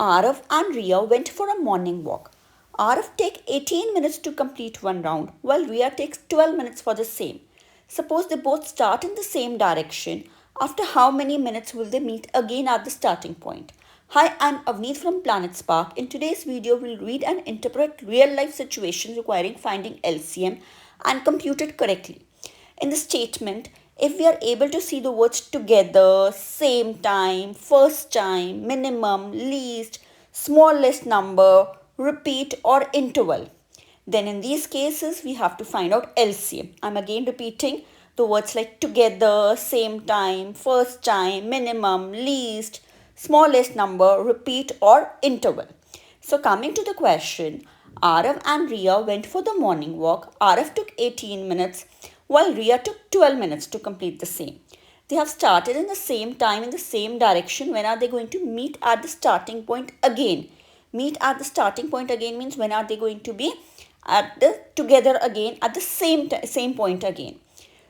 Arav and Ria went for a morning walk. Arav takes 18 minutes to complete one round, while Ria takes 12 minutes for the same. Suppose they both start in the same direction. After how many minutes will they meet again at the starting point? Hi, I'm Avneet from PlanetSpark. In today's video, we'll read and interpret real-life situations requiring finding LCM and compute it correctly. In the statement, if we are able to see the words together, same time, first time, minimum, least, smallest number, repeat or interval, then in these cases we have to find out LCM. I'm again repeating the words like together, same time, first time, minimum, least, smallest number, repeat or interval. So coming to the question, Arav and Ria went for the morning walk. Arav took 18 minutes while Ria took 12 minutes to complete the same. They have started in the same time in the same direction. When are they going to meet at the starting point again? Meet at the starting point again means when are they going to be at the together again at the same point again.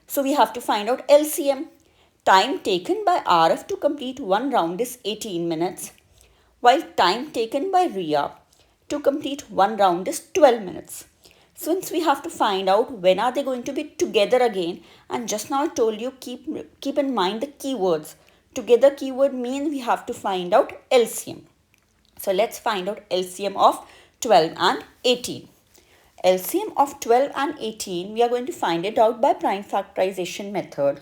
So we have to find out LCM. Time taken by Arav to complete one round is 18 minutes, while time taken by Ria to complete one round is 12 minutes. Since we have to find out when are they going to be together again, and just now I told you keep in mind the keywords. Together keyword means we have to find out LCM. So let's find out LCM of 12 and 18. LCM of 12 and 18, we are going to find it out by prime factorization method.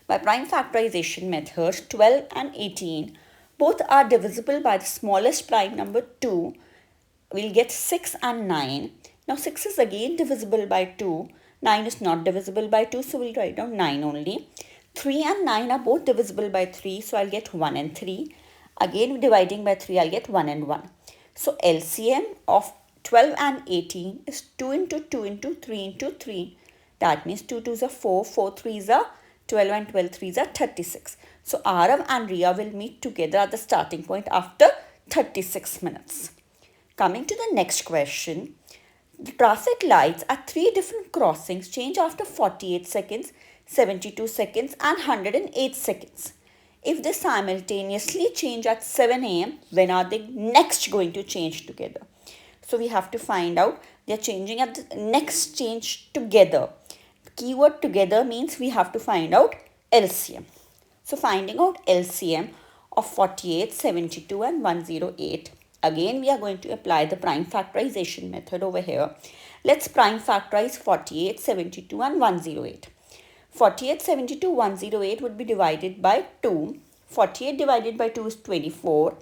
By prime factorization method, 12 and 18 both are divisible by the smallest prime number 2. We'll get 6 and 9. Now 6 is again divisible by 2. 9 is not divisible by 2, so we'll write down 9 only. 3 and 9 are both divisible by 3, so I'll get 1 and 3. Again dividing by 3, I'll get 1 and 1. So LCM of 12 and 18 is 2 into 2 into 3 into 3. That means 2 2s are 4, 4 3s are 12 and 12 3s are 36. So Arav and Ria will meet together at the starting point after 36 minutes. Coming to the next question. The traffic lights at 3 different crossings change after 48 seconds, 72 seconds and 108 seconds. If they simultaneously change at 7 a.m., when are they next going to change together? So we have to find out they are changing at the next change together. The keyword together means we have to find out LCM. So finding out LCM of 48, 72 and 108. Again, we are going to apply the prime factorization method over here. Let's prime factorize 48, 72 and 108. 48, 72, 108 would be divided by 2. 48 divided by 2 is 24.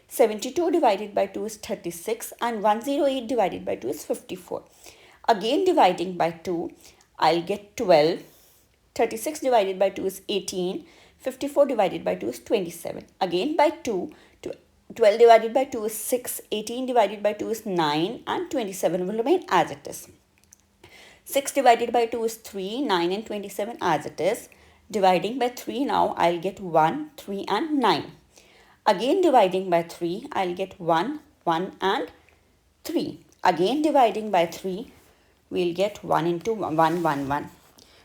72 divided by 2 is 36 and 108 divided by 2 is 54. Again dividing by 2, I'll get 12. 36 divided by 2 is 18. 54 divided by 2 is 27. Again by 2, 12 divided by 2 is 6, 18 divided by 2 is 9 and 27 will remain as it is. 6 divided by 2 is 3, 9 and 27 as it is. Dividing by 3 now I'll get 1, 3 and 9. Again dividing by 3 I'll get 1, 1 and 3. Again dividing by 3 we'll get 1 into 1, 1, 1.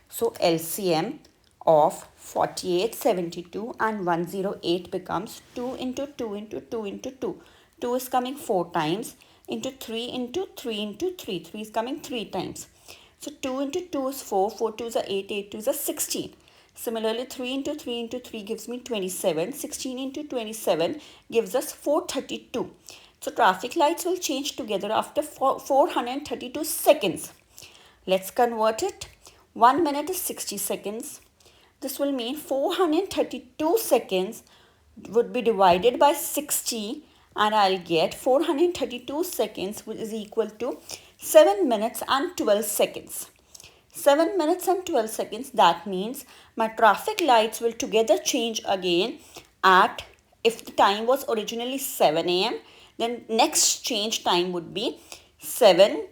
So LCM of 48, 72 and 108 becomes 2 into 2 into 2 into 2. 2 is coming 4 times into 3 into 3 into 3. 3 is coming 3 times. So 2 into 2 is 4. 4 2s are 8. 8 2s are 16. Similarly, 3 into 3 into 3 gives me 27. 16 into 27 gives us 432. So traffic lights will change together after 432 seconds. Let's convert it. 1 minute is 60 seconds. This will mean 432 seconds would be divided by 60 and I'll get 432 seconds, which is equal to 7 minutes and 12 seconds. 7 minutes and 12 seconds, that means my traffic lights will together change again at, if the time was originally 7 a.m., then next change time would be 7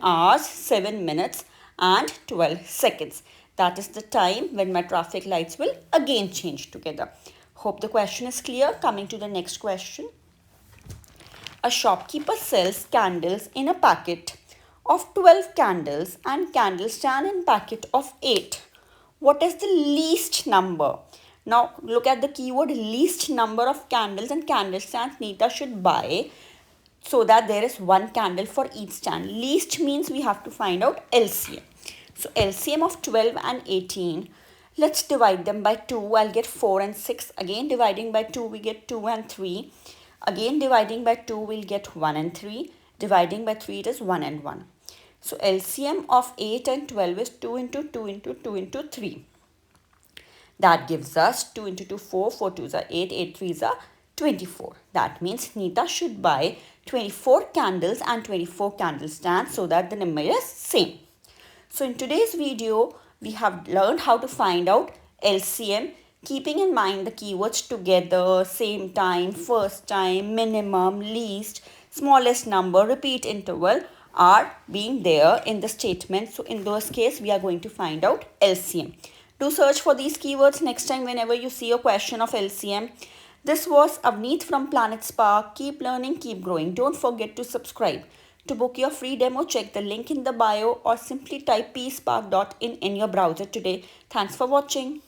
hours, 7 minutes and 12 seconds. That is the time when my traffic lights will again change together. Hope the question is clear. Coming to the next question. A shopkeeper sells candles in a packet of 12 candles and candle stand in packet of 8. What is the least number Now look at the keyword least number of candles and candle stands Nita should buy so that there is one candle for each stand. Least means we have to find out LCM. So LCM of 12 and 18. Let's divide them by 2. I'll get 4 and 6. Again dividing by 2 we get 2 and 3. Again dividing by 2 we'll get 1 and 3. Dividing by 3 it is 1 and 1. So LCM of 8 and 12 is 2 into 2 into 2 into 3. That gives us 2 into 2, 4, 4 2s are 8, 8 3s are 24. That means Nita should buy 24 candles and 24 candle stands so that the number is same. So in today's video, we have learned how to find out LCM, keeping in mind the keywords together, same time, first time, minimum, least, smallest number, repeat interval are being there in the statement. So in those cases, we are going to find out LCM. Do search for these keywords next time whenever you see a question of LCM. This was Avneet from PlanetSpark. Keep learning, keep growing. Don't forget to subscribe. To book your free demo, check the link in the bio or simply type pspark.in in your browser today. Thanks for watching.